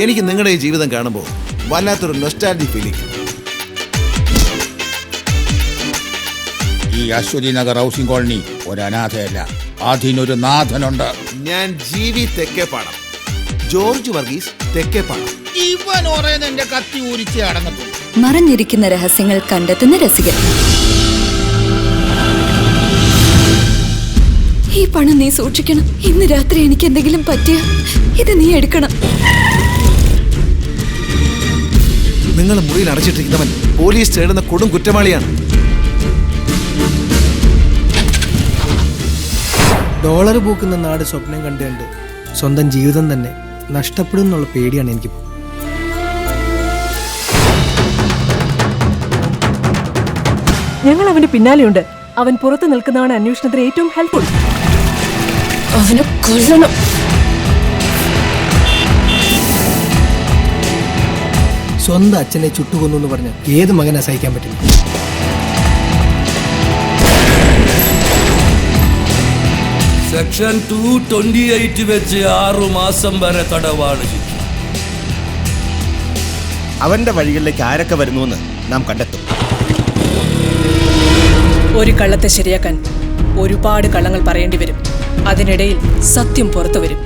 എനിക്ക് നിങ്ങളുടെ ഈ ജീവിതം കാണുമ്പോൾ വല്ലാത്തൊരു നൊസ്റ്റാൾജിക് ഫീലിംഗ്. ഈ അശ്വതി നഗർ ഹൗസിംഗ് കോളനി ഒരു അനാഥയല്ല, അതിനൊരു നാഥനുണ്ട്. ഞാൻ ജീവി തെക്കേപ്പാടം, ജോർജ് വർഗീസ് തെക്കേപ്പാടം. ഇവൻ ഓരോ കത്തി ഊരിച്ച് അടങ്ങത്തും. മറഞ്ഞിരിക്കുന്ന രഹസ്യങ്ങൾ കണ്ടെത്തുന്ന രസികൻ. ഈ പണം നീ സൂക്ഷിക്കണം. ഇന്ന് രാത്രി എനിക്ക് എന്തെങ്കിലും പറ്റിയ ഇത് നീ എടുക്കണം. നിങ്ങൾ മുറിയിൽ അടച്ചിട്ടിരിക്കുന്നവൻ പോലീസ് തേടുന്ന കൊടും കുറ്റവാളിയാണ്. ഡോളർ പൂക്കുന്ന നാട് സ്വപ്നം കണ്ടുകൊണ്ട് സ്വന്തം ജീവിതം തന്നെ നഷ്ടപ്പെടും എന്നുള്ള പേടിയാണ് എനിക്കിപ്പോൾ. ഞങ്ങൾ അവന്റെ പിന്നാലെയുണ്ട്. അവൻ പുറത്തു നിൽക്കുന്നതാണ് അന്വേഷണത്തിന് ഏറ്റവും ഹെൽപ്ഫുൾ. അവനെ കൊല്ലണം. സ്വന്തം അച്ഛനെ ചുട്ടുകൊന്നു എന്ന് പറഞ്ഞ് ഏത് മകനെ സഹിക്കാൻ പറ്റില്ല? സെക്ഷൻ 228 വെച്ച് 6 മാസം വരെ തടവാണ് ശിക്ഷ. അവന്റെ വഴികളിലേക്ക് ആരൊക്കെ വരുന്നുവെന്ന് നാം കണ്ടെത്തും. ഒരു കള്ളത്തെ ശരിയാക്കാൻ ഒരുപാട് കള്ളങ്ങൾ പറയേണ്ടി വരും. അതിനിടയിൽ സത്യം പുറത്തു വരും.